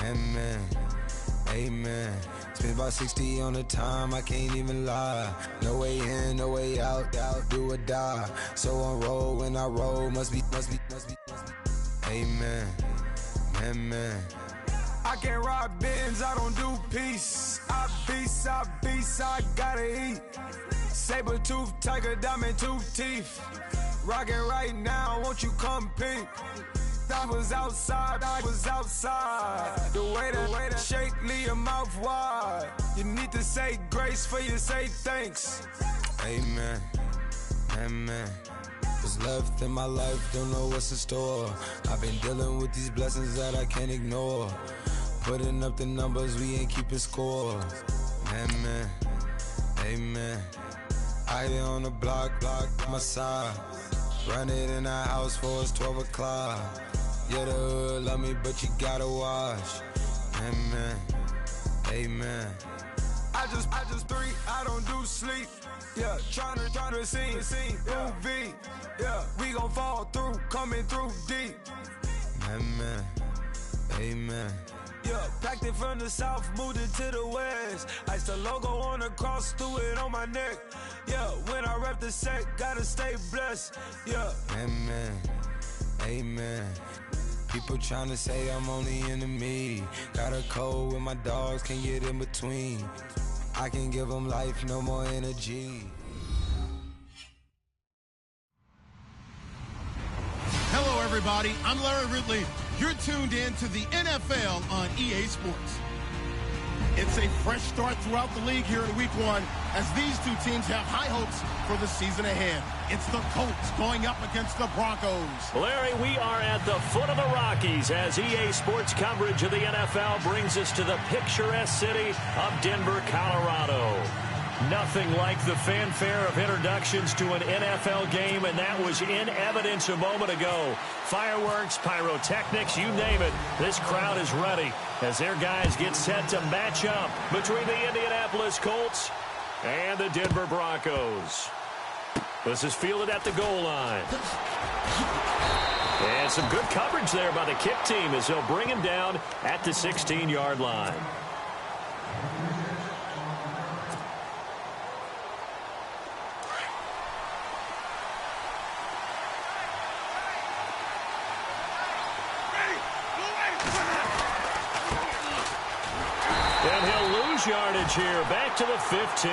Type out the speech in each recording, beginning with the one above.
Amen. Amen. Spent about 60 on the time, I can't even lie. No way in, no way out, do or die. So on roll, when I roll, must be. Amen. Amen. I can't ride Benz, I don't do peace. I beast, I gotta eat. Saber tooth, tiger, diamond tooth teeth. Rockin' right now, won't you come peek? I was outside. The way that shake, leave your mouth wide. You need to say grace for you say thanks. Amen, amen. What's left in my life, don't know what's in store. I've been dealing with these blessings that I can't ignore. Putting up the numbers, we ain't keeping score. Amen, amen. I here on the block, my side. Run it in the house for us 12 o'clock. Yeah, the hood love me, but you gotta watch. Amen, amen. I just three, I don't do sleep. Yeah, tryna see, UV. Yeah, we gon' fall through, coming through deep. Amen, amen. Yeah, packed it from the south, moved it to the west. Iced the logo on the cross, threw it on my neck. Yeah, when I rep the set, gotta stay blessed. Yeah, amen, amen. People tryna say I'm only enemy. Got a code with my dogs, can't get in between. I can give them life, no more energy. Hello, everybody. I'm Larry Ridley. You're tuned in to the NFL on EA Sports. It's a fresh start throughout the league here in Week 1 as these two teams have high hopes for the season ahead. It's the Colts going up against the Broncos. Larry, we are at the foot of the Rockies as EA Sports coverage of the NFL brings us to the picturesque city of Denver, Colorado. Nothing like the fanfare of introductions to an NFL game, and that was in evidence a moment ago. Fireworks, pyrotechnics, you name it. This crowd is ready as their guys get set to match up between the Indianapolis Colts and the Denver Broncos. This is fielded at the goal line. And some good coverage there by the kick team as they'll bring him down at the 16-yard line. And he'll lose yardage here, back to the 15.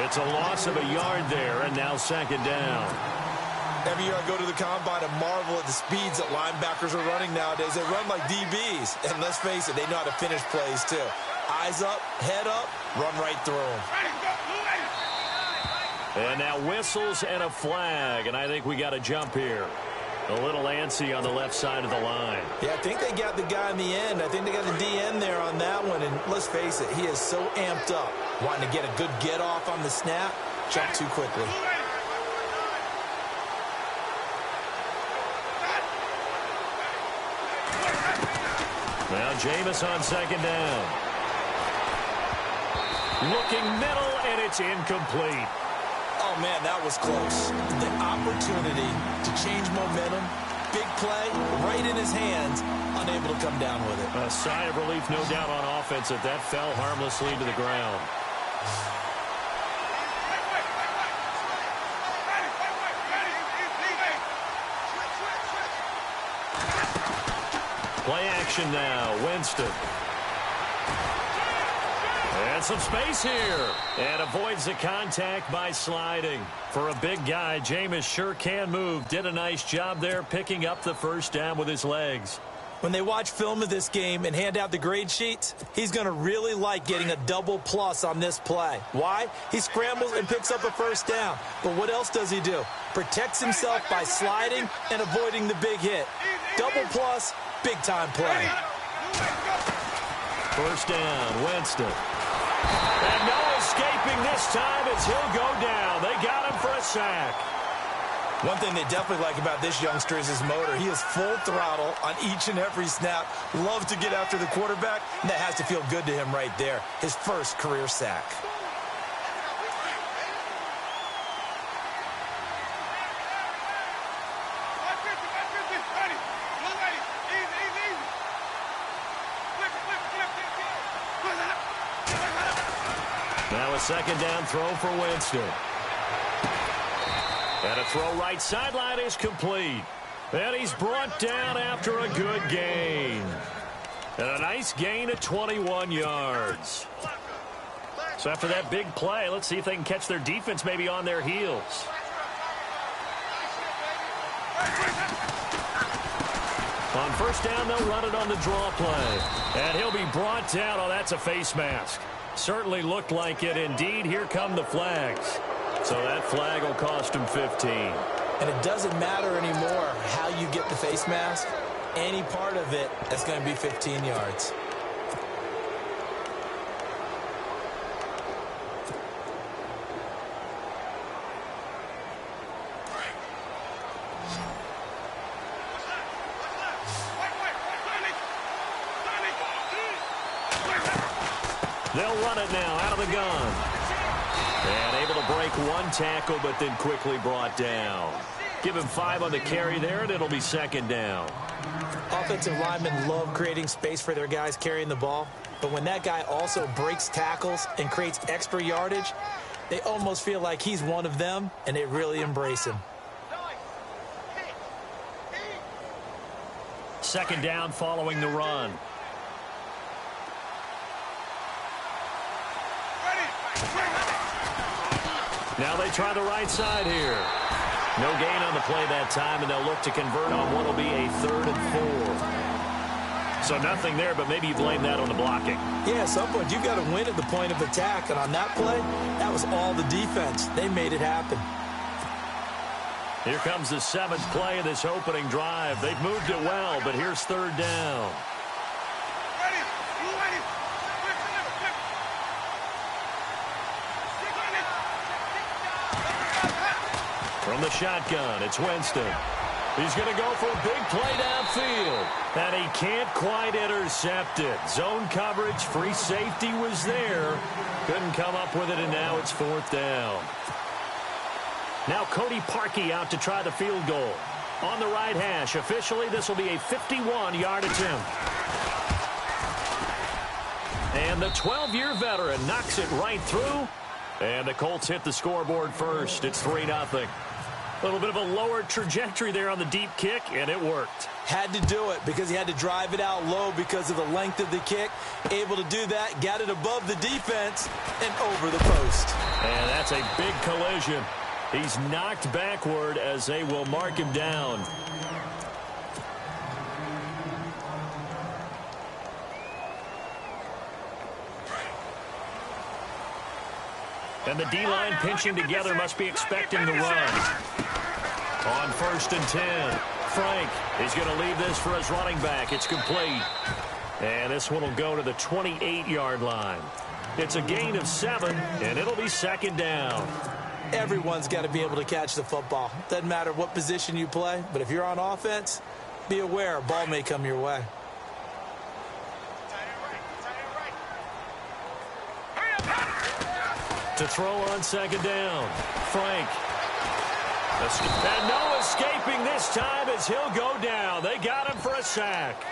It's a loss of a yard there, and now second down. Every year I go to the combine and marvel at the speeds that linebackers are running nowadays. They run like DBs, and let's face it, they know how to finish plays too. Eyes up, head up, run right through them. And now whistles and a flag, and I think we got a jump here. A little antsy on the left side of the line. Yeah, I think they got the guy in the end. I think they got the DN there on that one. And let's face it, he is so amped up. Wanting to get a good get off on the snap. Jump too quickly. Now Jameis on second down. Looking middle, and it's incomplete. Oh, man, that was close. The opportunity to change momentum, big play, right in his hands, unable to come down with it. A sigh of relief, no doubt, on offense that fell harmlessly to the ground. Play action now, Winston. And some space here. And avoids the contact by sliding. For a big guy, Jameis sure can move. Did a nice job there picking up the first down with his legs. When they watch film of this game and hand out the grade sheets, he's going to really like getting a double plus on this play. Why? He scrambles and picks up a first down. But what else does he do? Protects himself by sliding and avoiding the big hit. Double plus, big-time play. First down, Winston. And no escaping this time as he'll go down. They got him for a sack. One thing they definitely like about this youngster is his motor. He is full throttle on each and every snap. Loves to get after the quarterback, and that has to feel good to him right there. His first career sack. Now a second down throw for Winston. And a throw right sideline is complete. And he's brought down after a good gain. And a nice gain of 21 yards. So after that big play, let's see if they can catch their defense maybe on their heels. On first down, they'll run it on the draw play. And he'll be brought down. Oh, that's a face mask. Certainly looked like it. Indeed, here come the flags. So that flag will cost him 15. And it doesn't matter anymore how you get the face mask. Any part of it, that's going to be 15 yards. They'll run it now out of the gun. And able to break one tackle, but then quickly brought down. Give him 5 on the carry there, and it'll be second down. Offensive linemen love creating space for their guys carrying the ball. But when that guy also breaks tackles and creates extra yardage, they almost feel like he's one of them, and they really embrace him. Second down following the run. Now they try the right side here. No gain on the play that time, and they'll look to convert on what will be a 3rd and 4. So nothing there, but maybe you blame that on the blocking. Yeah, at some point you've got to win at the point of attack, and on that play, that was all the defense. They made it happen. Here comes the 7th play of this opening drive. They've moved it well, but here's 3rd down. From the shotgun, it's Winston. He's going to go for a big play downfield. And he can't quite intercept it. Zone coverage, free safety was there. Couldn't come up with it, and now it's 4th down. Now Cody Parkey out to try the field goal. On the right hash, officially this will be a 51-yard attempt. And the 12-year veteran knocks it right through. And the Colts hit the scoreboard first. It's 3-0. A little bit of a lower trajectory there on the deep kick, and it worked. Had to do it because he had to drive it out low because of the length of the kick. Able to do that, got it above the defense, and over the post. And that's a big collision. He's knocked backward as they will mark him down. And the D-line pinching together must be expecting the run. On 1st and 10, Frank is going to leave this for his running back. It's complete. And this one will go to the 28-yard line. It's a gain of 7, and it'll be 2nd down. Everyone's got to be able to catch the football. Doesn't matter what position you play, but if you're on offense, be aware a ball may come your way. To throw on 2nd down, Frank. And no escaping this time as he'll go down. They got him for a sack.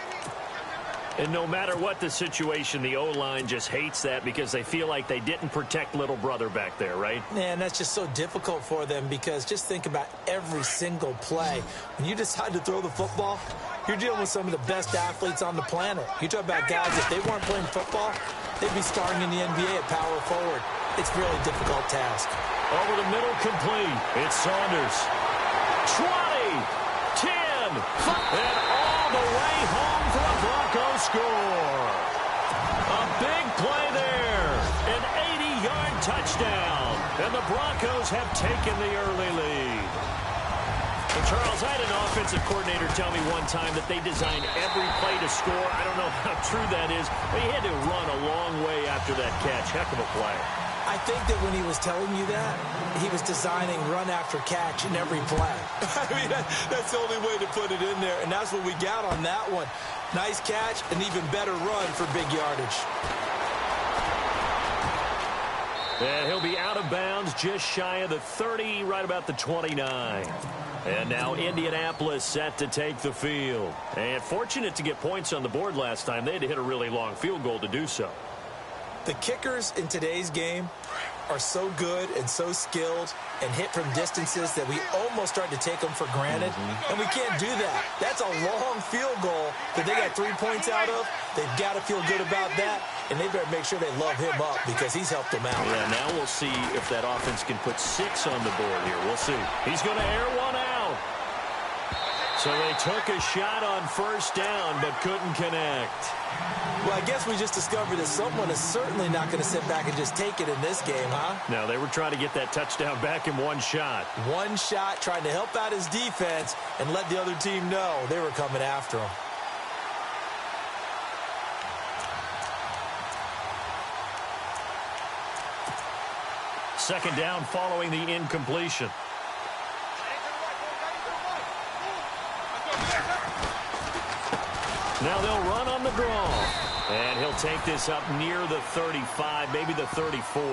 And no matter what the situation, the O-line just hates that because they feel like they didn't protect little brother back there, right? Man, that's just so difficult for them because just think about every single play. When you decide to throw the football, you're dealing with some of the best athletes on the planet. You talk about guys, if they weren't playing football, they'd be starting in the NBA at power forward. It's a really difficult task. Over the middle, complete. It's Saunders. 20, 10, and all the way home for a Broncos score. A big play there. An 80-yard touchdown. And the Broncos have taken the early lead. And Charles, I had an offensive coordinator tell me one time that they designed every play to score. I don't know how true that is, but he had to run a long way after that catch. Heck of a play. I think that when he was telling you that, he was designing run after catch in every play. I mean, that's the only way to put it in there, and that's what we got on that one. Nice catch, an even better run for big yardage. And he'll be out of bounds just shy of the 30, right about the 29. And now Indianapolis set to take the field. And fortunate to get points on the board last time. They had to hit a really long field goal to do so. The kickers in today's game are so good and so skilled and hit from distances that we almost start to take them for granted, and we can't do that. That's a long field goal that they got 3 points out of. They've got to feel good about that, and they better make sure they love him up because he's helped them out. Yeah, now we'll see if that offense can put 6 on the board here. We'll see. He's going to air one out. So they took a shot on first down but couldn't connect. Well, I guess we just discovered that someone is certainly not going to sit back and just take it in this game, huh? No, they were trying to get that touchdown back in one shot. One shot, trying to help out his defense and let the other team know they were coming after him. Second down following the incompletion. Now they'll run on the draw. And he'll take this up near the 35, maybe the 34.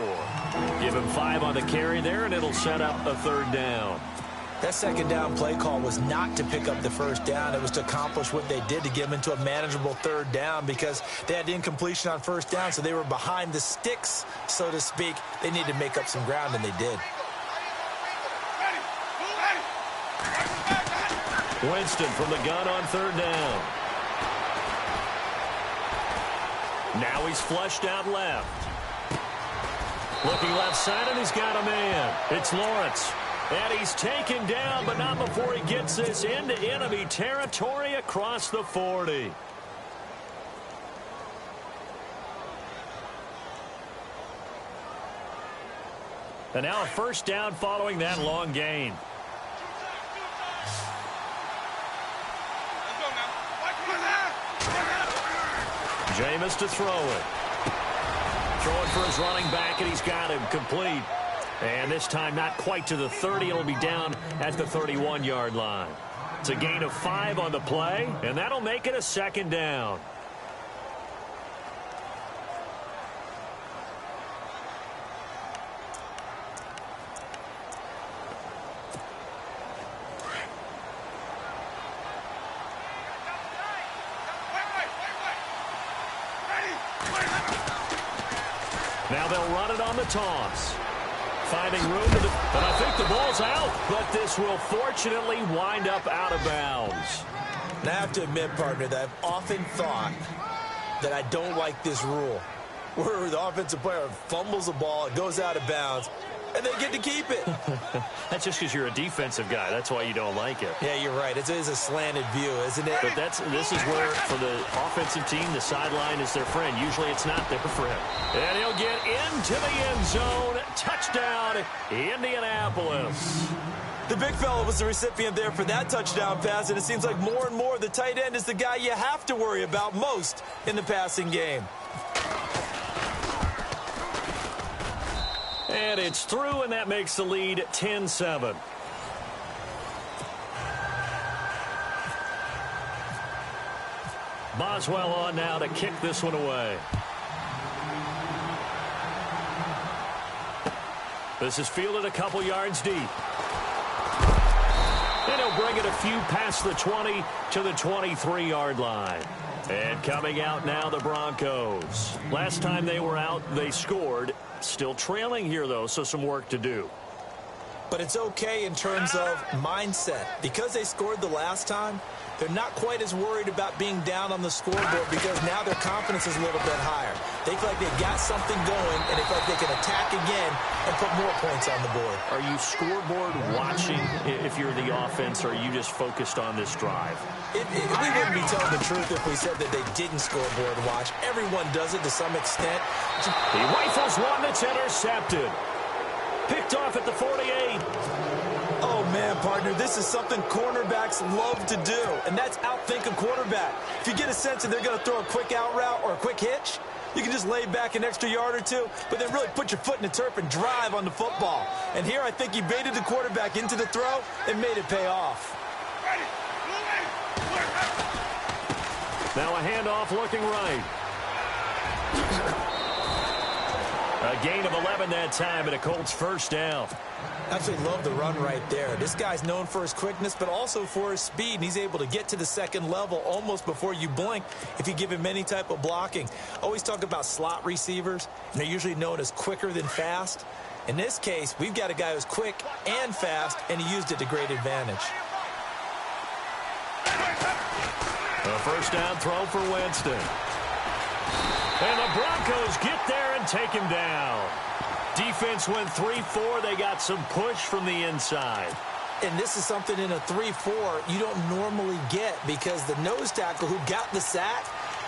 Give him 5 on the carry there, and it'll set up a third down. That second down play call was not to pick up the first down. It was to accomplish what they did to get them into a manageable third down because they had incompletion on first down, so they were behind the sticks, so to speak. They needed to make up some ground, and they did. Winston from the gun on third down. Now he's flushed out left. Looking left side, and he's got a man. It's Lawrence. And he's taken down, but not before he gets this into enemy territory across the 40. And now a first down following that long gain. Jameis to throw it. Throwing for his running back, and he's got him complete. And this time not quite to the 30. It'll be down at the 31-yard line. It's a gain of 5 on the play, and that'll make it a second down. Now they'll run it on the toss. Finding room to and I think the ball's out, but this will fortunately wind up out of bounds. And I have to admit, partner, that I've often thought that I don't like this rule, where the offensive player fumbles the ball, it goes out of bounds, and they get to keep it. That's just because you're a defensive guy. That's why you don't like it. Yeah, you're right. It is a slanted view, isn't it? But this is where, for the offensive team, the sideline is their friend. Usually it's not their friend. And he'll get into the end zone. Touchdown, Indianapolis. The big fella was the recipient there for that touchdown pass, and it seems like more and more the tight end is the guy you have to worry about most in the passing game. And it's through, and that makes the lead 10-7. Boswell on now to kick this one away. This is fielded a couple yards deep. And he'll bring it a few past the 20 to the 23-yard line. And coming out now, the Broncos. Last time they were out, they scored. Still trailing here, though, so some work to do. But it's okay in terms of mindset. Because they scored the last time, they're not quite as worried about being down on the scoreboard because now their confidence is a little bit higher. They feel like they've got something going, and they feel like they can attack again and put more points on the board. Are you scoreboard watching if you're the offense, or are you just focused on this drive? We wouldn't be telling the truth if we said that they didn't scoreboard watch. Everyone does it to some extent. He rifles one that's intercepted. Picked off at the 48. Oh, man, partner, this is something cornerbacks love to do, and that's outthink a quarterback. If you get a sense that they're going to throw a quick out route or a quick hitch, you can just lay back an extra yard or two, but then really put your foot in the turf and drive on the football. And here I think he baited the quarterback into the throw and made it pay off. Now a handoff looking right. A gain of 11 that time, and a Colts first down. Absolutely love the run right there. This guy's known for his quickness, but also for his speed, and he's able to get to the second level almost before you blink if you give him any type of blocking. Always talk about slot receivers, and they're usually known as quicker than fast. In this case, we've got a guy who's quick and fast, and he used it to great advantage. A first down throw for Winston. And the Broncos get there and take him down. Defense went 3-4. They got some push from the inside. And this is something in a 3-4 you don't normally get because the nose tackle who got the sack,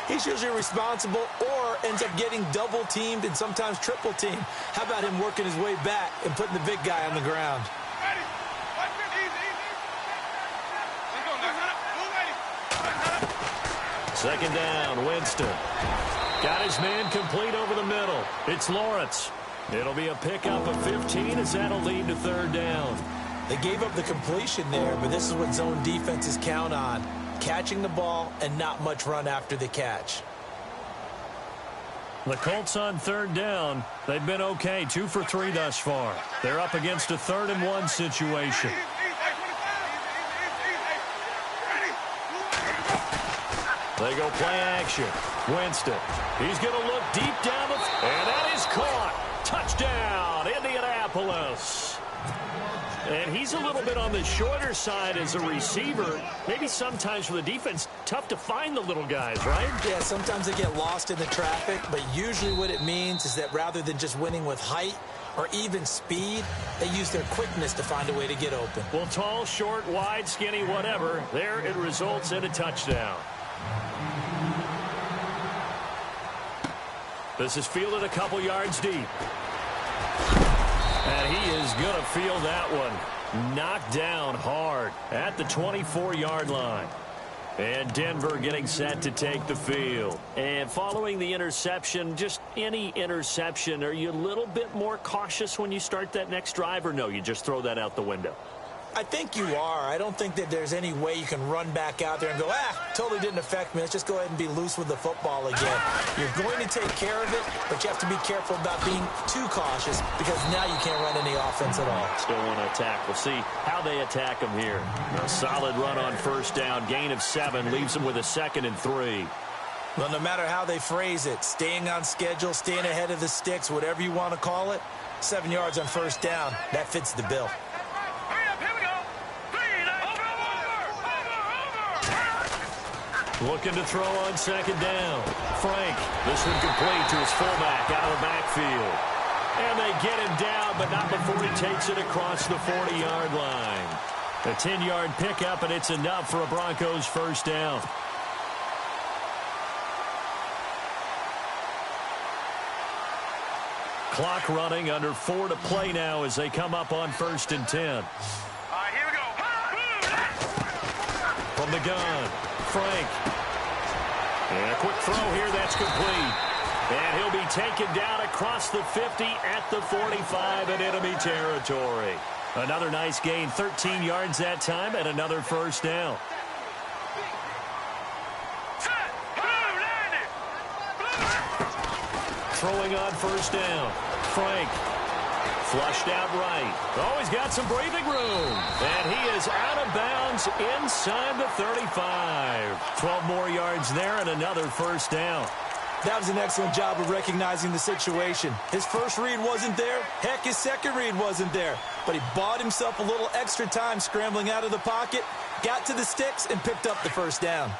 he's usually responsible or ends up getting double-teamed and sometimes triple-teamed. How about him working his way back and putting the big guy on the ground? Second down, Winston. Got his man complete over the middle. It's Lawrence. It'll be a pickup of 15 as that'll lead to third down. They gave up the completion there, but this is what zone defenses count on. Catching the ball and not much run after the catch. The Colts on third down. They've been okay, 2 for 3 thus far. They're up against a 3rd and 1 situation. They go play action. Winston. He's going to look deep down the and that is caught. Touchdown, Indianapolis. And he's a little bit on the shorter side as a receiver. Maybe sometimes for the defense, tough to find the little guys, right? Yeah, sometimes they get lost in the traffic, but usually what it means is that rather than just winning with height or even speed, they use their quickness to find a way to get open. Well, tall, short, wide, skinny, whatever, there it results in a touchdown. This is fielded a couple yards deep. And he is going to field that one. Knocked down hard at the 24-yard line. And Denver getting set to take the field. And following the interception, just any interception, are you a little bit more cautious when you start that next drive, or no, you just throw that out the window? I think you are. I don't think that there's any way you can run back out there and go, totally didn't affect me. Let's just go ahead and be loose with the football again. You're going to take care of it, but you have to be careful about being too cautious because now you can't run any offense at all. Still want to attack. We'll see how they attack them here. A solid run on first down. Gain of 7 leaves them with a 2nd and 3. Well, no matter how they phrase it, staying on schedule, staying ahead of the sticks, whatever you want to call it, 7 yards on first down, that fits the bill. Looking to throw on second down. Frank, this one complete to his fullback out of the backfield. And they get him down, but not before he takes it across the 40-yard line. A 10-yard pickup, and it's enough for a Broncos first down. Clock running, under 4 to play now as they come up on 1st and 10. All right, here we go. From the gun, Frank. And a quick throw here, that's complete. And he'll be taken down across the 50 at the 45 in enemy territory. Another nice gain, 13 yards that time, and another first down. Throwing on first down. Frank. Flushed out right. Oh, he's got some breathing room. And he is out of bounds inside the 35. 12 more yards there and another first down. That was an excellent job of recognizing the situation. His first read wasn't there. Heck, his second read wasn't there. But he bought himself a little extra time scrambling out of the pocket, got to the sticks, and picked up the first down.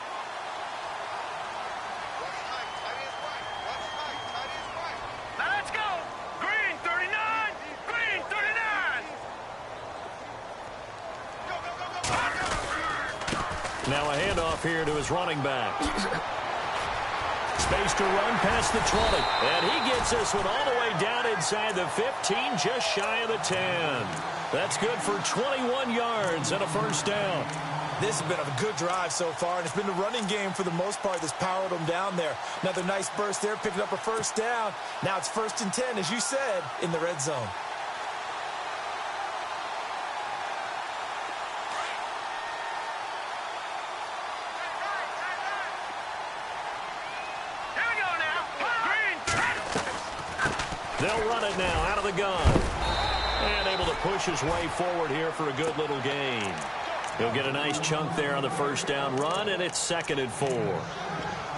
Now a handoff here to his running back. Space to run past the 20. And he gets this one all the way down inside the 15, just shy of the 10. That's good for 21 yards and a first down. This has been a good drive so far, and it's been the running game for the most part that's powered them down there. Another nice burst there, picking up a first down. Now it's 1st and 10, as you said, in the red zone. They'll run it now out of the gun. And able to push his way forward here for a good little gain. He'll get a nice chunk there on the first down run, and it's 2nd and 4.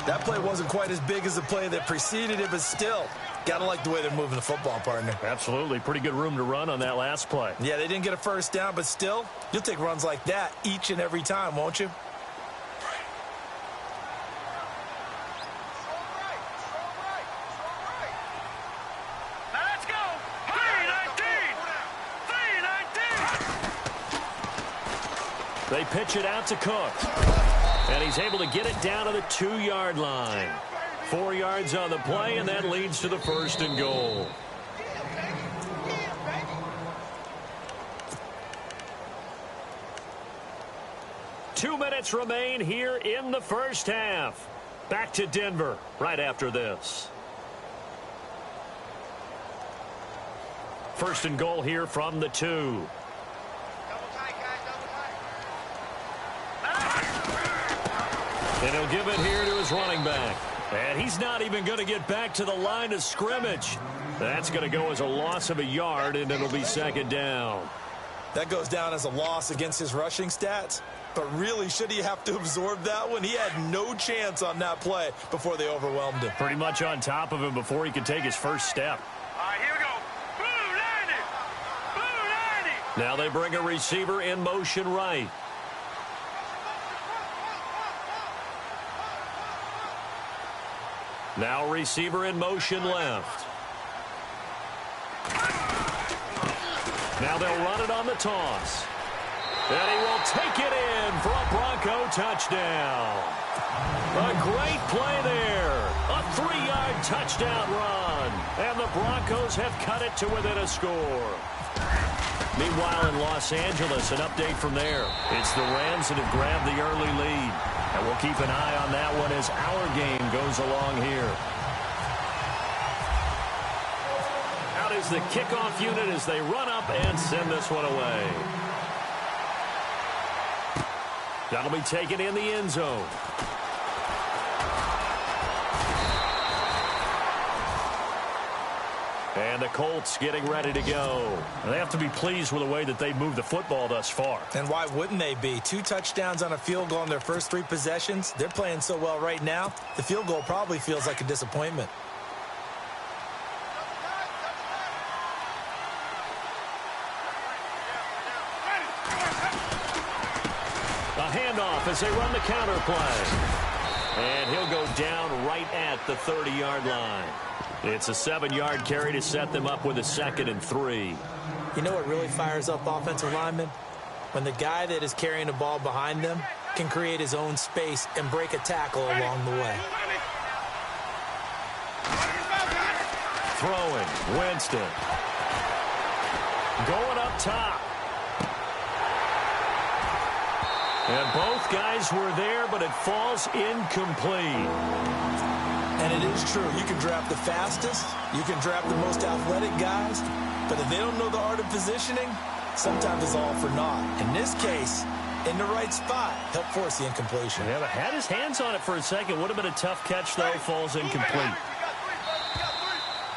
That play wasn't quite as big as the play that preceded it, but still, gotta like the way they're moving the football, partner. Absolutely. Pretty good room to run on that last play. Yeah, they didn't get a first down, but still, you'll take runs like that each and every time, won't you? Now let's go. 3-19. They pitch it out to Cook. And he's able to get it down to the 2-yard line. 4 yards on the play, and that leads to the 1st and goal. Two minutes remain here in the first half. Back to Denver right after this. 1st and goal here from the 2. And he'll give it here to his running back. And he's not even going to get back to the line of scrimmage. That's going to go as a loss of a yard, and it'll be 2nd down. That goes down as a loss against his rushing stats. But really, should he have to absorb that one? He had no chance on that play before they overwhelmed him. Pretty much on top of him before he could take his first step. All right, here we go. Blue 90. Blue 90. Now they bring a receiver in motion right. Now receiver in motion left. Now they'll run it on the toss. And he will take it in for a Bronco touchdown. A great play there. A 3-yard touchdown run. And the Broncos have cut it to within a score. Meanwhile, in Los Angeles, an update from there. It's the Rams that have grabbed the early lead. And we'll keep an eye on that one as our game goes along here. Out is the kickoff unit as they run up and send this one away. That'll be taken in the end zone. And the Colts getting ready to go. They have to be pleased with the way that they moved the football thus far. And why wouldn't they be? 2 touchdowns on a field goal in their first 3 possessions. They're playing so well right now, the field goal probably feels like a disappointment. A handoff as they run the counter play. And he'll go down right at the 30-yard line. It's a 7-yard carry to set them up with a 2nd and 3. You know what really fires up offensive linemen? When the guy that is carrying the ball behind them can create his own space and break a tackle along the way. Throwing, Winston. Going up top. And both guys were there, but it falls incomplete. And it is true. You can draft the fastest. You can draft the most athletic guys. But if they don't know the art of positioning, sometimes it's all for naught. In this case, in the right spot, helped force the incompletion. Yeah, but had his hands on it for a second. Would have been a tough catch, though. Falls incomplete.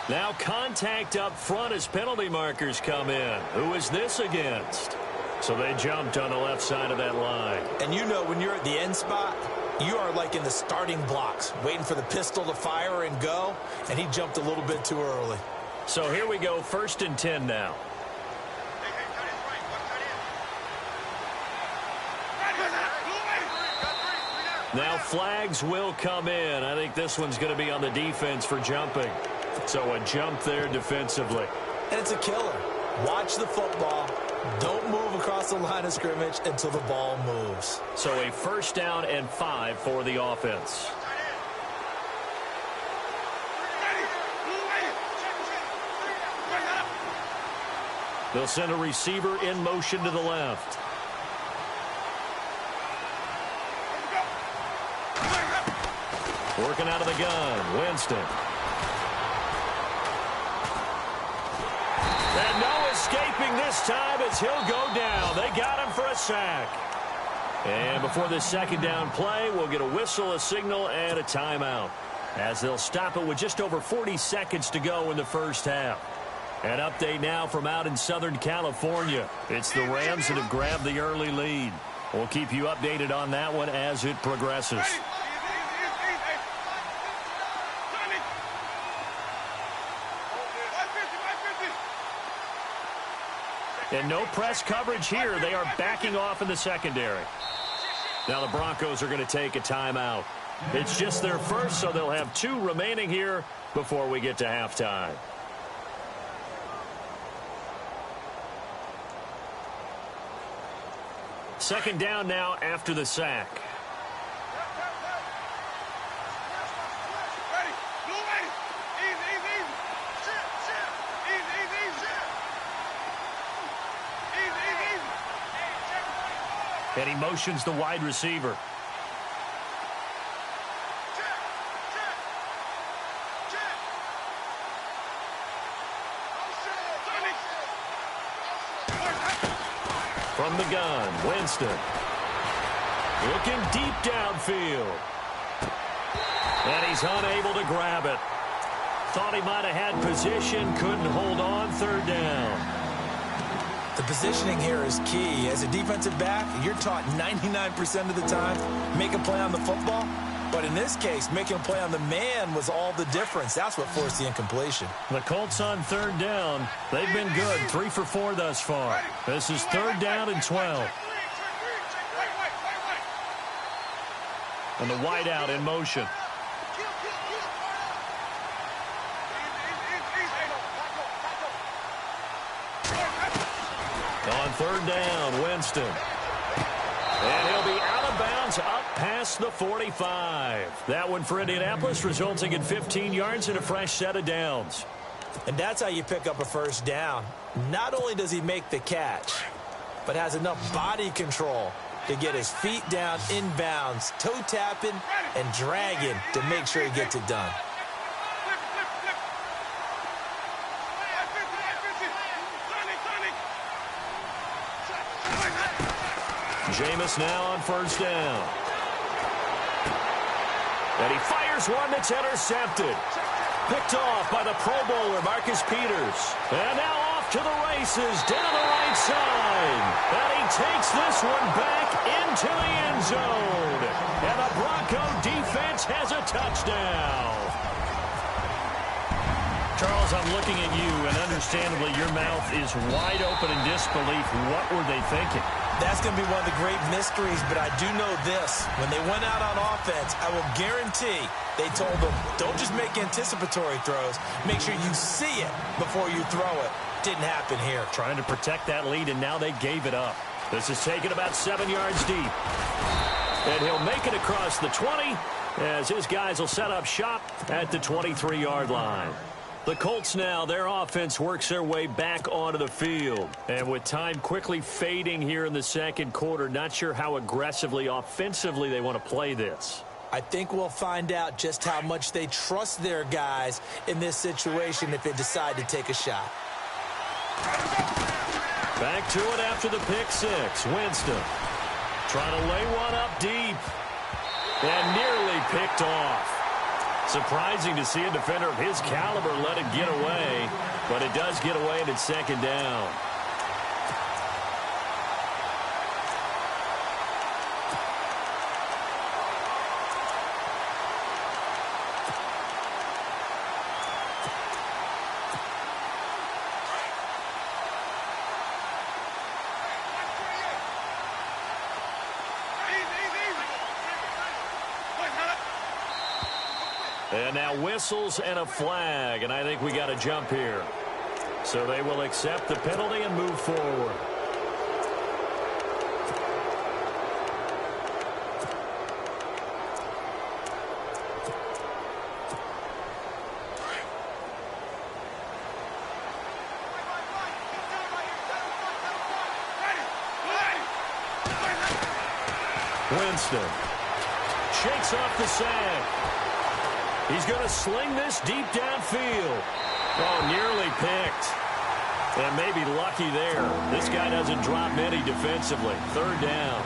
Now contact up front as penalty markers come in. Who is this against? So they jumped on the left side of that line. And you know when you're at the end spot, you are like in the starting blocks, waiting for the pistol to fire and go, and he jumped a little bit too early. So here we go, 1st and 10 now. Now flags will come in. I think this one's going to be on the defense for jumping. So a jump there defensively. And it's a killer. Watch the football. Don't move across the line of scrimmage until the ball moves. So a 1st down and 5 for the offense. They'll send a receiver in motion to the left. Working out of the gun, Winston. And no escaping this time as he'll go down. They got him for a sack. And before this 2nd down play, we'll get a whistle, a signal, and a timeout. as they'll stop it with just over 40 seconds to go in the first half. An update now from out in Southern California. It's the Rams that have grabbed the early lead. We'll keep you updated on that one as it progresses. And no press coverage here. They are backing off in the secondary. Now the Broncos are going to take a timeout. It's just their first, so they'll have 2 remaining here before we get to halftime. Second down now after the sack. And he motions the wide receiver. From the gun, Winston. Looking deep downfield. And he's unable to grab it. Thought he might have had position, couldn't hold on, third down. The positioning here is key. As a defensive back, you're taught 99% of the time, make a play on the football. But in this case, making a play on the man was all the difference. That's what forced the incompletion. The Colts on third down. They've been good, 3 for 4 thus far. This is third down and 12. And the wideout in motion. On third down, Winston. And he'll be out of bounds up past the 45. That one for Indianapolis, resulting in 15 yards and a fresh set of downs. And that's how you pick up a first down. Not only does he make the catch, but has enough body control to get his feet down inbounds, toe tapping and dragging to make sure he gets it done. Jameis now on first down. And he fires one that's intercepted. Picked off by the Pro Bowler, Marcus Peters. And now off to the races, down the right side. And he takes this one back into the end zone. And the Bronco defense has a touchdown. Charles, I'm looking at you, and understandably your mouth is wide open in disbelief. What were they thinking? That's going to be one of the great mysteries, but I do know this. When they went out on offense, I will guarantee they told them, don't just make anticipatory throws. Make sure you see it before you throw it. Didn't happen here. Trying to protect that lead, and now they gave it up. This is taken about 7 yards deep. And he'll make it across the 20 as his guys will set up shop at the 23-yard line. The Colts now, their offense works their way back onto the field. And with time quickly fading here in the second quarter, not sure how aggressively, offensively they want to play this. I think we'll find out just how much they trust their guys in this situation if they decide to take a shot. Back to it after the pick six. Winston trying to lay one up deep. And nearly picked off. Surprising to see a defender of his caliber let it get away, but it does get away and it's second down. And now whistles and a flag, and I think we got a jump here. So they will accept the penalty and move forward. Winston shakes off the sack. He's going to sling this deep downfield. Oh, nearly picked. And maybe lucky there. This guy doesn't drop many defensively. Third down.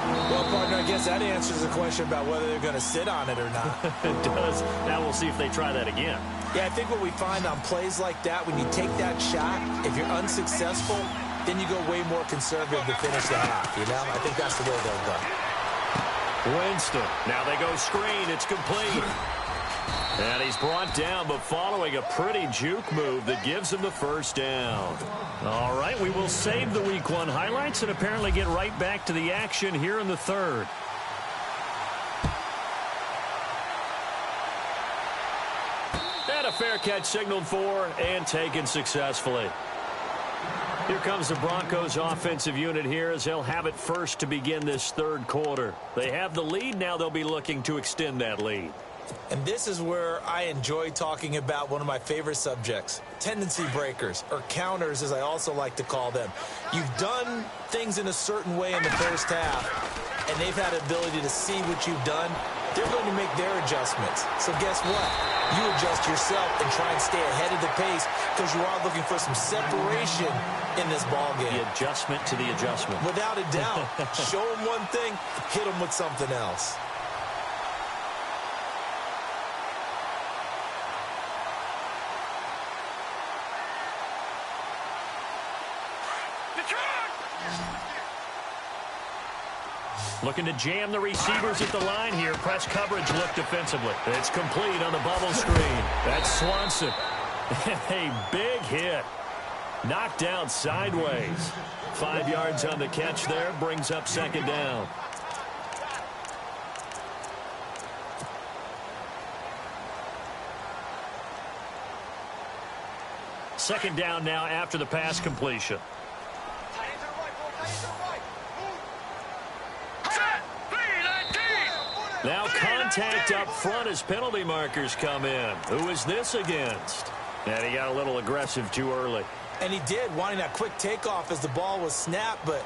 Well, partner, I guess that answers the question about whether they're going to sit on it or not. It does. Now we'll see if they try that again. Yeah, I think what we find on plays like that, when you take that shot, if you're unsuccessful, then you go way more conservative to finish the half, you know? I think that's the way they'll go. Winston. Now they go screen. It's complete. And he's brought down, but following a pretty juke move that gives him the first down. All right, we will save the Week 1 highlights and apparently get right back to the action here in the third. And a fair catch signaled for and taken successfully. Here comes the Broncos offensive unit here as they'll have it first to begin this third quarter. They have the lead. Now they'll be looking to extend that lead. And this is where I enjoy talking about one of my favorite subjects, tendency breakers, or counters as I also like to call them. You've done things in a certain way in the first half, and they've had the ability to see what you've done. They're going to make their adjustments. So guess what? You adjust yourself and try and stay ahead of the pace because you are looking for some separation in this ball game. The adjustment to the adjustment. Without a doubt. Show them one thing, hit them with something else. Looking to jam the receivers at the line here. Press coverage look defensively. It's complete on the bubble screen. That's Swanson. A big hit. Knocked down sideways. 5 yards on the catch there. Brings up second down. Second down now after the pass completion. Now contact up front as penalty markers come in. Who is this against? And he got a little aggressive too early. And he did, wanting that quick takeoff as the ball was snapped, but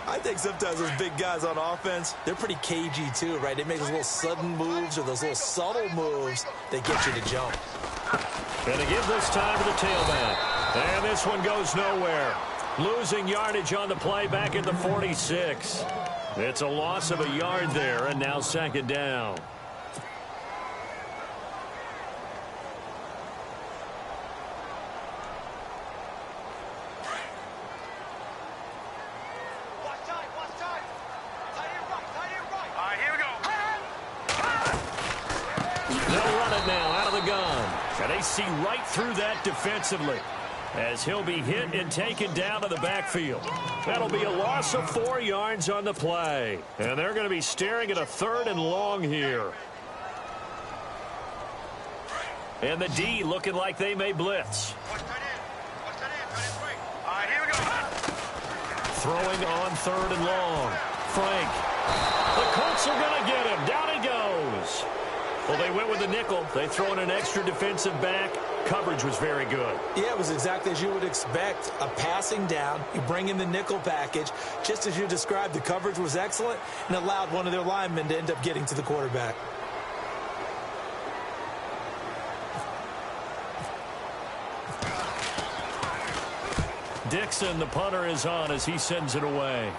I think sometimes those big guys on offense, they're pretty cagey too, right? They make those little sudden moves or those little subtle moves that get you to jump. And they give this time to the tailback. And this one goes nowhere. Losing yardage on the play back at the 46. It's a loss of a yard there, and now second down. They'll run it now out of the gun. And they see right through that defensively as he'll be hit and taken down to the backfield. That'll be a loss of 4 yards on the play. And they're going to be staring at a 3rd and long here. And the D looking like they may blitz. Throwing on 3rd and long. Frank. The Colts are going to get him. Down he goes. Well, they went with the nickel. They throw in an extra defensive back. Coverage was very good. Yeah, it was exactly as you would expect. A passing down. You bring in the nickel package. Just as you described, the coverage was excellent and allowed one of their linemen to end up getting to the quarterback. Dixon, the punter, is on as he sends it away.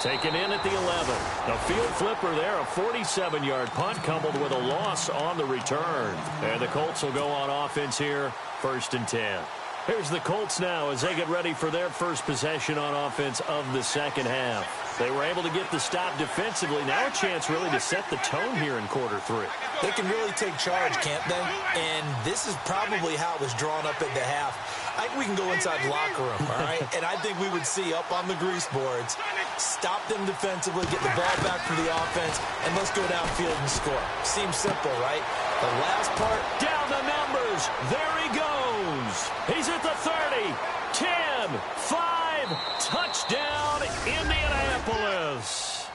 Taken in at the 11. A field flipper there, a 47-yard punt coupled with a loss on the return. And the Colts will go on offense here, 1st and 10. Here's the Colts now as they get ready for their first possession on offense of the second half. They were able to get the stop defensively. Now a chance really to set the tone here in quarter 3. They can really take charge, can't they? And this is probably how it was drawn up at the half. I think we can go inside the locker room, all right? And I think we would see up on the grease boards, stop them defensively, get the ball back for the offense, and let's go downfield and score. Seems simple, right? The last part. Down the numbers. There he goes. He's at the 30, 10, 5, touchdown, Indianapolis.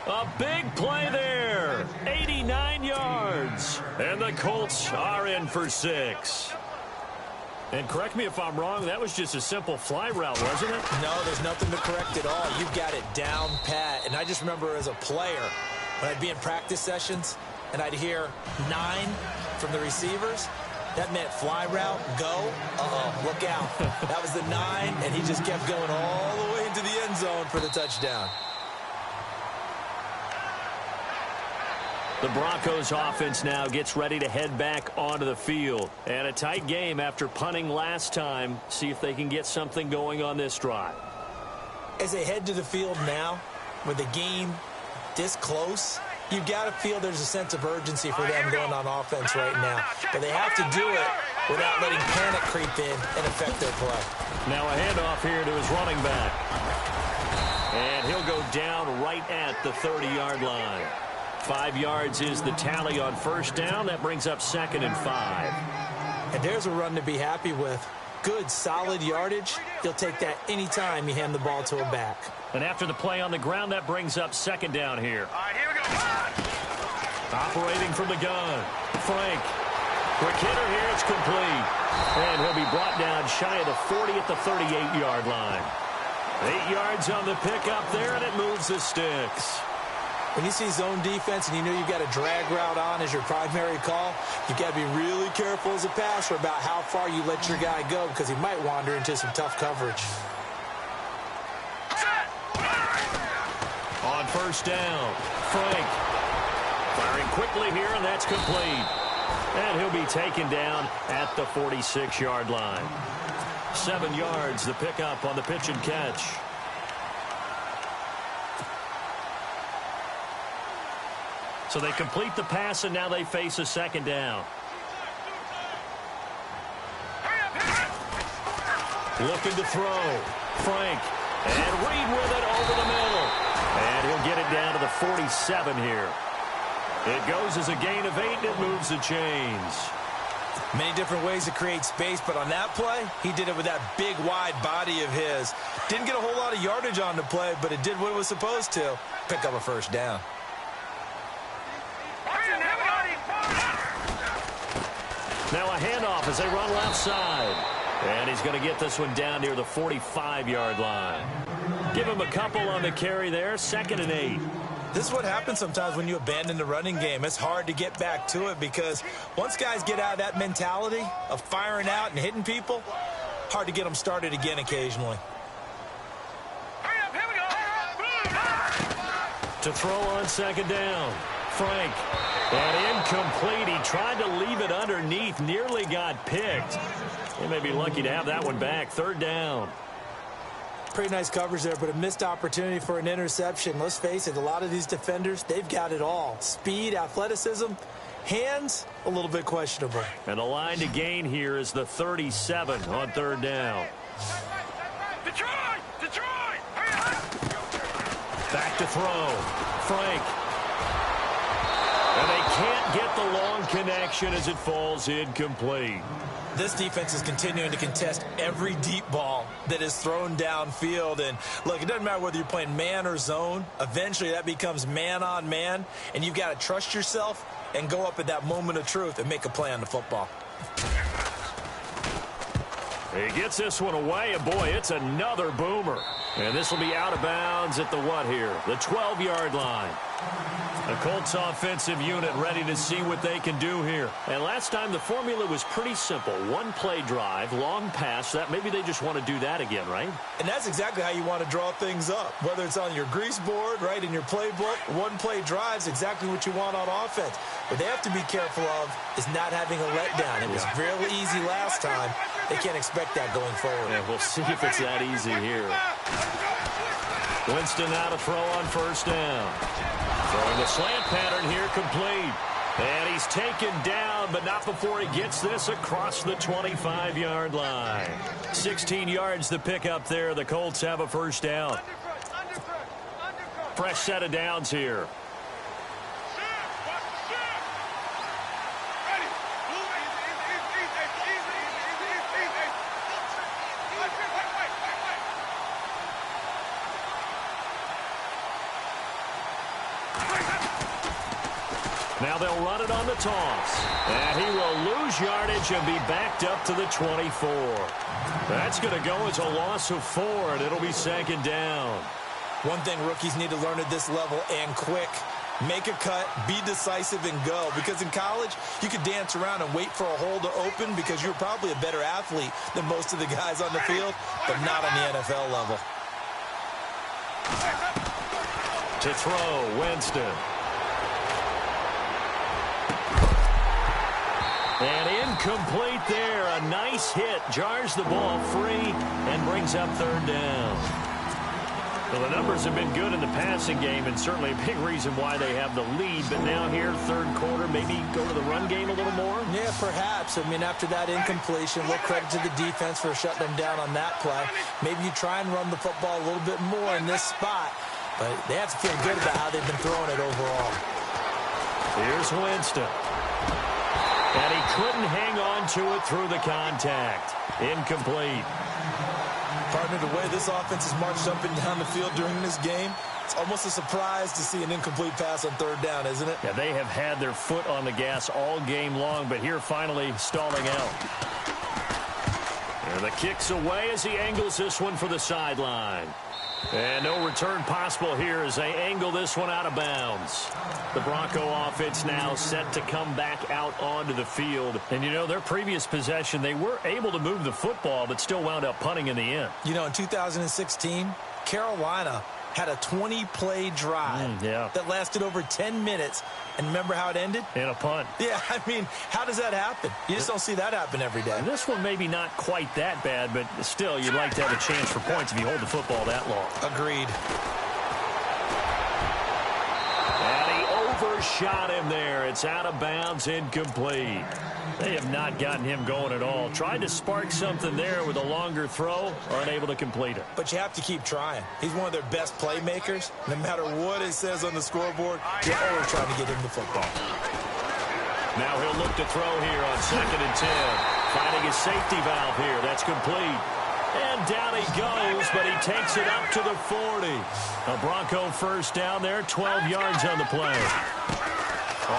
A big play there. 89 yards. And the Colts are in for 6. And correct me if I'm wrong, that was just a simple fly route, wasn't it? No, there's nothing to correct at all. You've got it down pat. And I just remember as a player, when I'd be in practice sessions and I'd hear 9 from the receivers, that meant fly route, go, look out. That was the 9, and he just kept going all the way into the end zone for the touchdown. The Broncos offense now gets ready to head back onto the field. And a tight game after punting last time. See if they can get something going on this drive. As they head to the field now, with the game this close, you've got to feel there's a sense of urgency for them going on offense right now. But they have to do it without letting panic creep in and affect their play. Now a handoff here to his running back. And he'll go down right at the 30-yard line. 5 yards is the tally on first down. That brings up 2nd and 5. And there's a run to be happy with. Good, solid yardage. You'll take that anytime you hand the ball to a back. And after the play on the ground, that brings up 2nd down here. All right, here we go. Operating from the gun. Frank. Quick hitter here. It's complete. And he'll be brought down shy of the 40 at the 38-yard line. 8 yards on the pickup there, and it moves the sticks. When you see zone defense and you know you've got a drag route on as your primary call, you've got to be really careful as a passer about how far you let your guy go because he might wander into some tough coverage. On first down, Frank firing quickly here, and that's complete. And he'll be taken down at the 46-yard line. 7 yards, the pickup on the pitch and catch. So they complete the pass, and now they face a 2nd down. Looking to throw. Frank. And Reed with it over the middle. And he'll get it down to the 47 here. It goes as a gain of 8, and it moves the chains. Many different ways to create space, but on that play, he did it with that big, wide body of his. Didn't get a whole lot of yardage on the play, but it did what it was supposed to. Pick up a first down. Now a handoff as they run left side. And he's going to get this one down near the 45-yard line. Give him a couple on the carry there. 2nd and 8. This is what happens sometimes when you abandon the running game. It's hard to get back to it because once guys get out of that mentality of firing out and hitting people, hard to get them started again occasionally. To throw on 2nd down. Frank. And incomplete. He tried to leave it underneath. Nearly got picked. They may be lucky to have that one back. 3rd down. Pretty nice coverage there, but a missed opportunity for an interception. Let's face it, a lot of these defenders, they've got it all. Speed, athleticism, hands, a little bit questionable. And the line to gain here is the 37 on 3rd down. Detroit! Detroit! Back to throw. Frank. And they can't get the long connection as it falls incomplete. This defense is continuing to contest every deep ball that is thrown downfield. And, look, it doesn't matter whether you're playing man or zone. Eventually that becomes man on man, and you've got to trust yourself and go up at that moment of truth and make a play on the football. He gets this one away, and, boy, it's another boomer. And this will be out of bounds at the what here? The 12-yard line. The Colts offensive unit ready to see what they can do here. And last time the formula was pretty simple. One play drive, long pass. That maybe they just want to do that again, right? And that's exactly how you want to draw things up. Whether it's on your grease board, right, in your playbook, one play drive is exactly what you want on offense. What they have to be careful of is not having a letdown. It was really easy last time. They can't expect that going forward. Yeah, we'll see if it's that easy here. Winston now to throw on first down. Throwing the slant pattern here complete. And he's taken down, but not before he gets this across the 25-yard line. 16 yards the pickup there. The Colts have a first down. Fresh set of downs here. Now they'll run it on the toss. And he will lose yardage and be backed up to the 24. That's going to go as a loss of 4, and it'll be 2nd down. One thing rookies need to learn at this level, and quick, make a cut, be decisive, and go. Because in college, you could dance around and wait for a hole to open because you're probably a better athlete than most of the guys on the field, but not on the NFL level. To throw, Winston. And incomplete there. A nice hit. Jars the ball free and brings up third down. Well, the numbers have been good in the passing game, and certainly a big reason why they have the lead. But now here, third quarter, maybe go to the run game a little more? Yeah, perhaps. I mean, after that incompletion, we'll credit to the defense for shutting them down on that play. Maybe you try and run the football a little bit more in this spot. But they have to feel good about how they've been throwing it overall. Here's Winston. And he couldn't hang on to it through the contact. Incomplete. Partner, the way this offense has marched up and down the field during this game, it's almost a surprise to see an incomplete pass on third down, isn't it? Yeah, they have had their foot on the gas all game long, but here finally stalling out. And the kick's away as he angles this one for the sideline. And no return possible here as they angle this one out of bounds. The Bronco offense now set to come back out onto the field. And, you know, their previous possession, they were able to move the football, but still wound up punting in the end. You know, in 2016, Carolina had a 20-play drive that lasted over 10 minutes. And remember how it ended? In a punt. Yeah, I mean, how does that happen? You just don't see that happen every day. And this one maybe not quite that bad, but still, you'd like to have a chance for points if you hold the football that long. Agreed. And he overshot him there. It's out of bounds, incomplete. They have not gotten him going at all. Tried to spark something there with a longer throw, unable to complete it. But you have to keep trying. He's one of their best playmakers. No matter what it says on the scoreboard, you're always trying to get him the football. Now he'll look to throw here on 2nd and 10. Finding his safety valve here. That's complete. And down he goes, but he takes it up to the 40. A Bronco first down there, 12 yards on the play.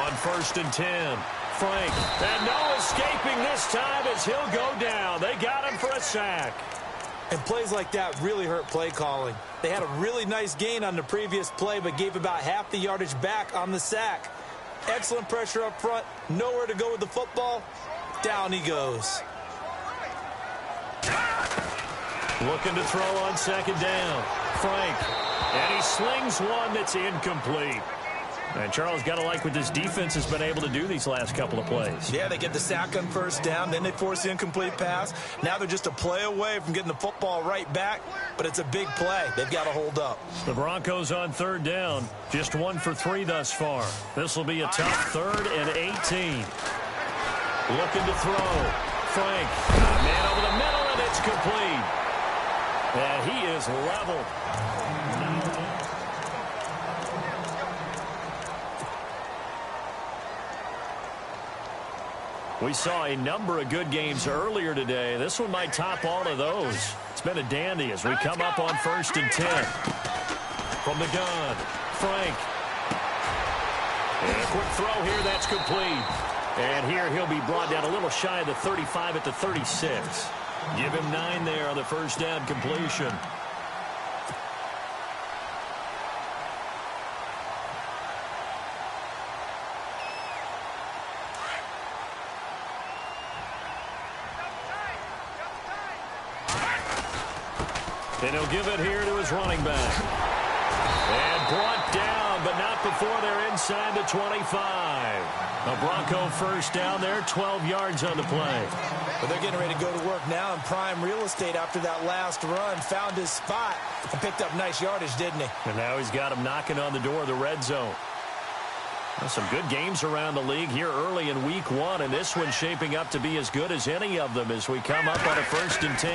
On 1st and 10. Frank, and no escaping this time as he'll go down. They got him for a sack. And plays like that really hurt play calling. They had a really nice gain on the previous play, but gave about half the yardage back on the sack. Excellent pressure up front. Nowhere to go with the football. Down he goes. Looking to throw on 2nd down. Frank, and he slings one that's incomplete. And Charles, got to like what this defense has been able to do these last couple of plays. Yeah, they get the sack on 1st down, then they force the incomplete pass. Now they're just a play away from getting the football right back, but it's a big play. They've got to hold up. The Broncos on 3rd down, just 1 for 3 thus far. This will be a tough 3rd and 18. Looking to throw. Frank, man over the middle, and it's complete. And he is leveled. We saw a number of good games earlier today. This one might top all of those. It's been a dandy as we come up on 1st and 10. From the gun, Frank. And a quick throw here, that's complete. And here he'll be brought down a little shy of the 35 at the 36. Give him 9 there on the 1st down completion. And he'll give it here to his running back. And brought down, but not before they're inside the 25. A Bronco first down there, 12 yards on the play. But they're getting ready to go to work now in prime real estate after that last run. Found his spot and picked up nice yardage, didn't he? And now he's got him knocking on the door of the red zone. Well, some good games around the league here early in week 1, and this one's shaping up to be as good as any of them as we come up on a 1st and 10.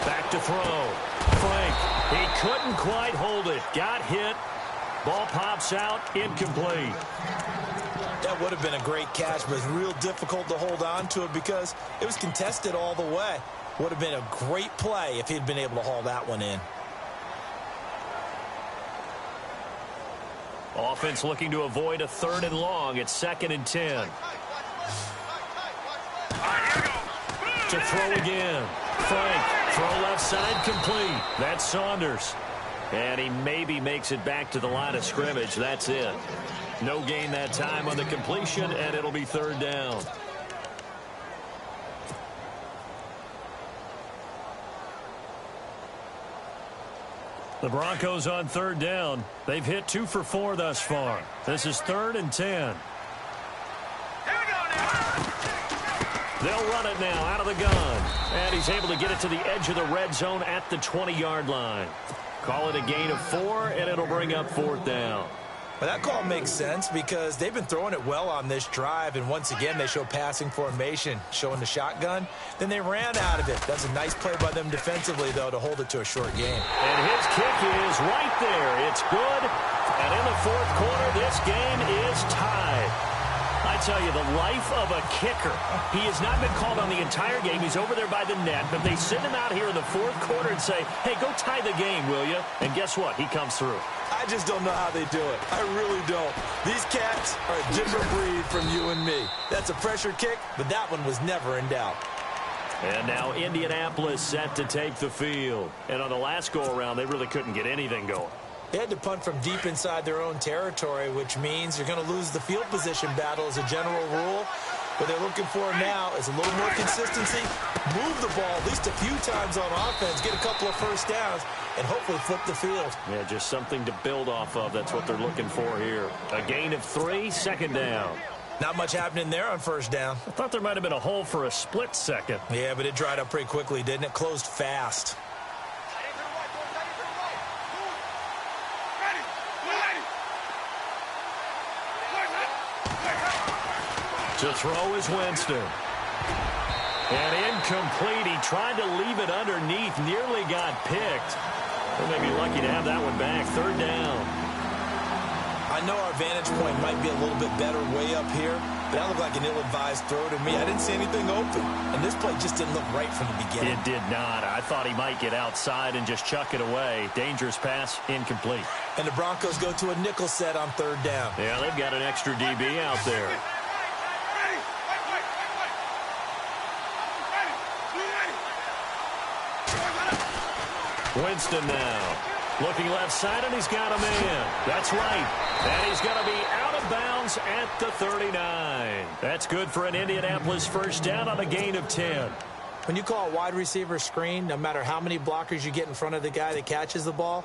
Back to throw. Frank, he couldn't quite hold it. Got hit. Ball pops out, incomplete. That would have been a great catch, but it's real difficult to hold on to it because it was contested all the way. Would have been a great play if he'd been able to haul that one in. Offense looking to avoid a 3rd and long. It's 2nd and 10. To throw again. Frank, throw left side complete. That's Saunders. And he maybe makes it back to the line of scrimmage. That's it. No gain that time on the completion, and it'll be 3rd down. The Broncos on 3rd down. They've hit 2 for 4 thus far. This is 3rd and 10. Here we go now. They'll run it now out of the gun. And he's able to get it to the edge of the red zone at the 20-yard line. Call it a gain of 4, and it'll bring up 4th down. Well, that call makes sense because they've been throwing it well on this drive, and once again they show passing formation, showing the shotgun. Then they ran out of it. That's a nice play by them defensively, though, to hold it to a short game. And his kick is right there. It's good. And in the 4th quarter, this game is tied. I tell you, the life of a kicker. He has not been called on the entire game. He's over there by the net, but they send him out here in the 4th quarter and say, hey, go tie the game, will you? And guess what? He comes through. I just don't know how they do it. I really don't. These cats are a different breed from you and me. That's a pressure kick, but that one was never in doubt. And now Indianapolis set to take the field. And on the last go-around, they really couldn't get anything going. They had to punt from deep inside their own territory, which means you're going to lose the field position battle as a general rule. What they're looking for now is a little more consistency, move the ball at least a few times on offense, get a couple of first downs, and hopefully flip the field. Yeah, just something to build off of. That's what they're looking for here. A gain of 3, 2nd down. Not much happening there on first down. I thought there might have been a hole for a split second. Yeah, but it dried up pretty quickly, didn't it? Closed fast. To throw is Winston. And incomplete. He tried to leave it underneath. Nearly got picked. They may be lucky to have that one back. 3rd down. I know our vantage point might be a little bit better way up here, but that looked like an ill-advised throw to me. I didn't see anything open. And this play just didn't look right from the beginning. It did not. I thought he might get outside and just chuck it away. Dangerous pass, incomplete. And the Broncos go to a nickel set on 3rd down. Yeah, they've got an extra DB out there. Winston now. Looking left side, and he's got a man. That's right. And he's going to be out of bounds at the 39. That's good for an Indianapolis first down on a gain of 10. When you call a wide receiver screen, no matter how many blockers you get in front of the guy that catches the ball,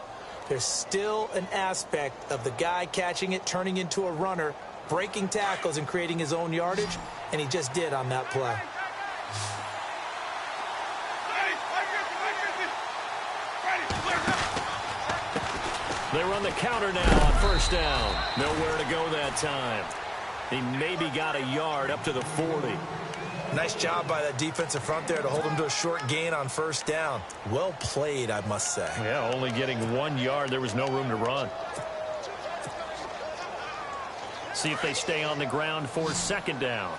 there's still an aspect of the guy catching it, turning into a runner, breaking tackles and creating his own yardage, and he just did on that play. They run the counter now on first down. Nowhere to go that time. He maybe got a yard up to the 40. Nice job by that defensive front there to hold him to a short gain on first down. Well played, I must say. Yeah, only getting 1 yard. There was no room to run. See if they stay on the ground for 2nd down.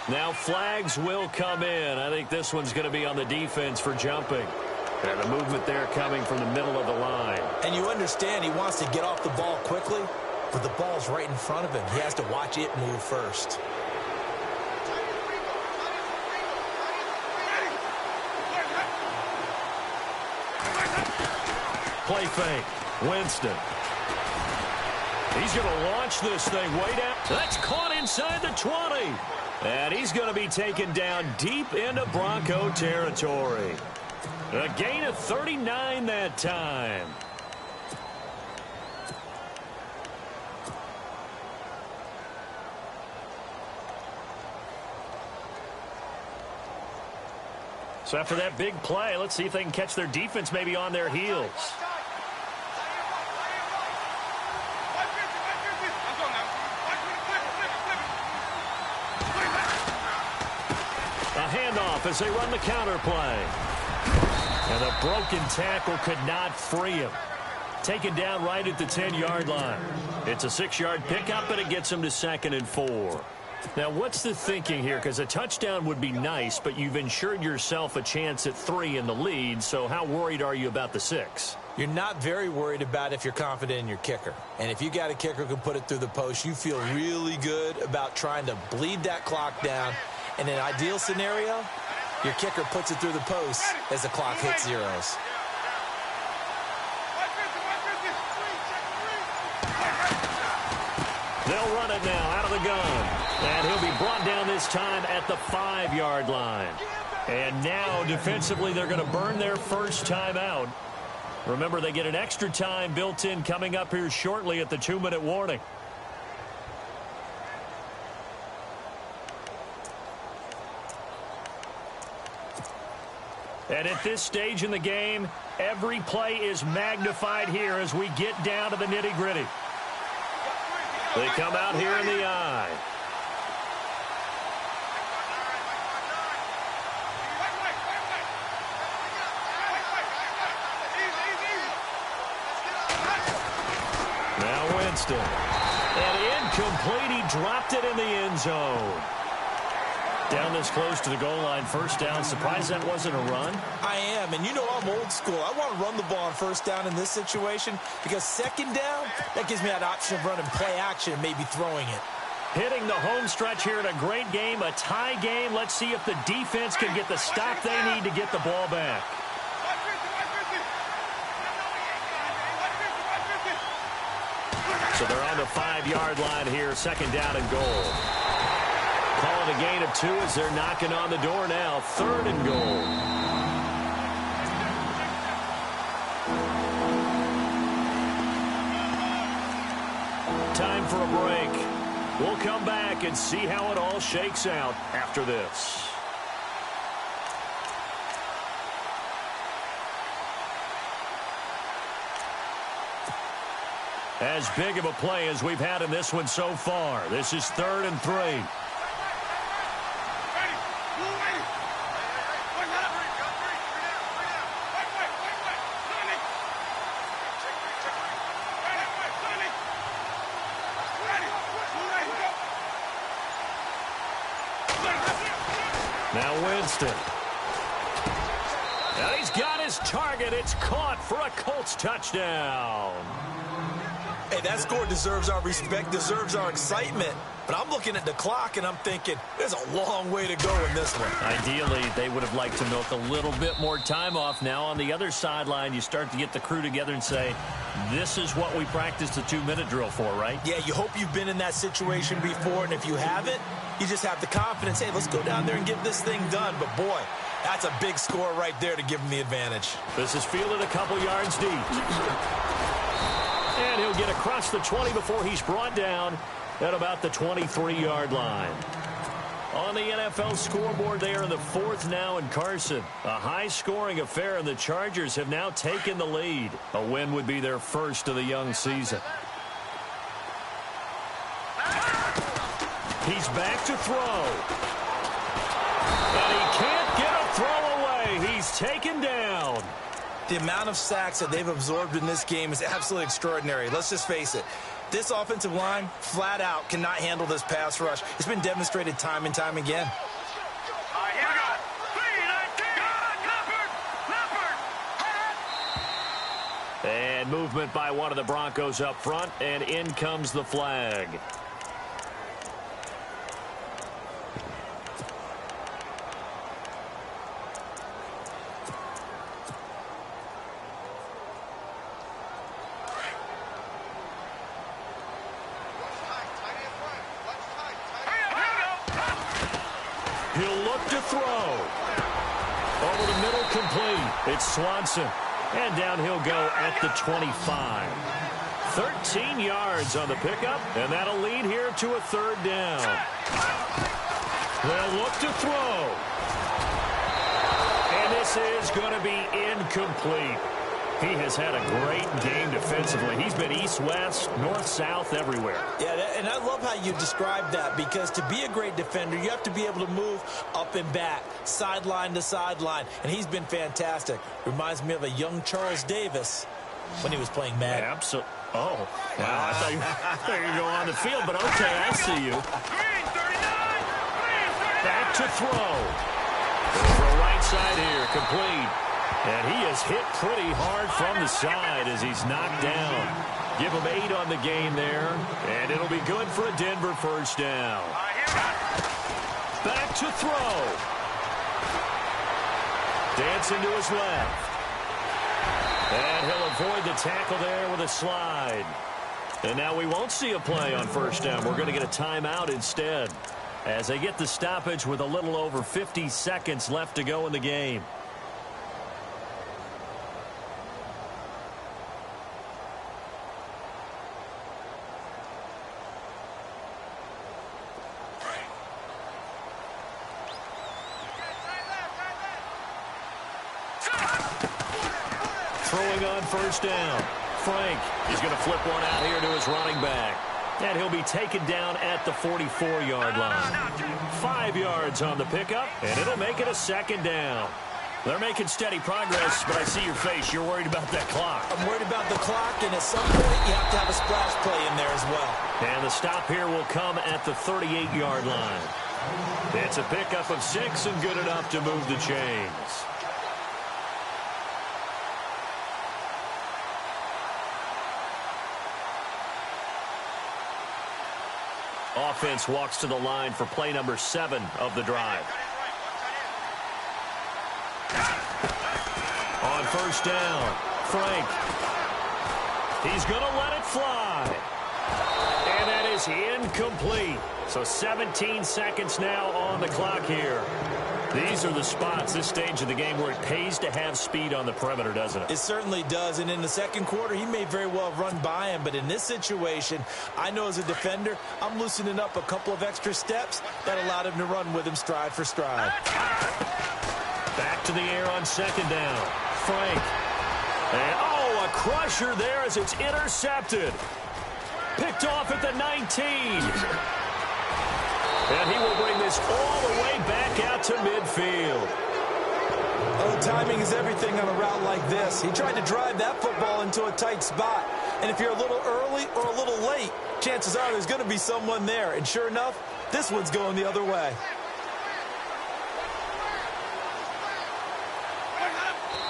Now flags will come in. I think this one's going to be on the defense for jumping. And the movement there coming from the middle of the line. And you understand he wants to get off the ball quickly, but the ball's right in front of him. He has to watch it move first. Play fake. Winston. He's going to launch this thing way down. That's caught inside the 20. And he's going to be taken down deep into Bronco territory. A gain of 39 that time. So after that big play, let's see if they can catch their defense maybe on their heels. Handoff as they run the counter play. And a broken tackle could not free him. Taken down right at the 10-yard line. It's a 6-yard pickup, and it gets him to 2nd and 4. Now, what's the thinking here? Because a touchdown would be nice, but you've ensured yourself a chance at 3 in the lead, so how worried are you about the 6? You're not very worried about if you're confident in your kicker. And if you got a kicker who can put it through the post, you feel really good about trying to bleed that clock down. In an ideal scenario, your kicker puts it through the post as the clock hits zeros. They'll run it now out of the gun. And he'll be brought down this time at the 5-yard line. And now, defensively, they're going to burn their first time out. Remember, they get an extra time built in coming up here shortly at the 2-minute warning. And at this stage in the game, every play is magnified here as we get down to the nitty-gritty. They come out here in the eye. Now Winston. And incomplete. He dropped it in the end zone. Down this close to the goal line, first down. Surprised that wasn't a run? I am, and you know I'm old school. I want to run the ball on first down in this situation because second down, that gives me that option of running play action and maybe throwing it. Hitting the home stretch here in a great game, a tie game. Let's see if the defense can get the stop they need to get the ball back. So they're on the 5-yard line here, second down and goal. Calling a gain of 2 as they're knocking on the door now. 3rd and goal. Time for a break. We'll come back and see how it all shakes out after this. As big of a play as we've had in this one so far. This is 3rd and 3. Now Winston. Now he's got his target. It's caught for a Colts touchdown. Hey, that score deserves our respect, deserves our excitement. But I'm looking at the clock, and I'm thinking, there's a long way to go in this one. Ideally, they would have liked to milk a little bit more time off. Now on the other sideline, you start to get the crew together and say, this is what we practiced the 2-minute drill for, right? Yeah, you hope you've been in that situation before, and if you haven't, you just have the confidence, hey, let's go down there and get this thing done. But, boy, that's a big score right there to give them the advantage. This is fielded a couple yards deep. And he'll get across the 20 before he's brought down at about the 23-yard line. On the NFL scoreboard, they are in the 4th now in Carson. A high-scoring affair, and the Chargers have now taken the lead. A win would be their first of the young season. He's back to throw. And he can't get a throw away. He's taken down. The amount of sacks that they've absorbed in this game is absolutely extraordinary. Let's just face it. This offensive line, flat out, cannot handle this pass rush. It's been demonstrated time and time again. Here we go. And movement by one of the Broncos up front, and in comes the flag. He'll look to throw. Over the middle, complete. It's Swanson. And down he'll go at the 25. 13 yards on the pickup, and that'll lead here to a 3rd down. They'll look to throw. And this is going to be incomplete. He has had a great game defensively. He's been east-west, north-south, everywhere. Yeah, and I love how you described that, because to be a great defender, you have to be able to move up and back, sideline to sideline, and he's been fantastic. Reminds me of a young Charles Davis when he was playing Madden. Absolutely. Oh, wow. I thought you were going to go on the field, but okay, I see you. Back to throw. Over right side here, complete. And he is hit pretty hard from the side as he's knocked down. Give him 8 on the game there, and it'll be good for a Denver first down. Back to throw. Dancing to his left. And he'll avoid the tackle there with a slide. And now we won't see a play on first down. We're going to get a timeout instead, as they get the stoppage with a little over 50 seconds left to go in the game. throwing on first down. Frank is going to flip one out here to his running back. And he'll be taken down at the 44-yard line. 5 yards on the pickup, and it'll make it a second down. They're making steady progress, but I see your face. You're worried about that clock. I'm worried about the clock, and at some point, you have to have a splash play in there as well. And the stop here will come at the 38-yard line. It's a pickup of 6 and good enough to move the chains. Offense walks to the line for play number 7 of the drive. On first down, Frank. He's going to let it fly. And that is incomplete. So 17 seconds now on the clock here. These are the spots, this stage of the game, where it pays to have speed on the perimeter, doesn't it? It certainly does. And in the second quarter, he may very well run by him. But in this situation, I know as a defender, I'm loosening up a couple of extra steps that allowed him to run with him stride for stride. Back to the air on second down. Frank. And, oh, a crusher there as it's intercepted. Picked off at the 19. And he will bring this all the way back out to midfield. Oh, timing is everything on a route like this. He tried to drive that football into a tight spot. And if you're a little early or a little late, chances are there's going to be someone there. And sure enough, this one's going the other way.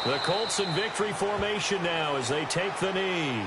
The Colts in victory formation now as they take the knee.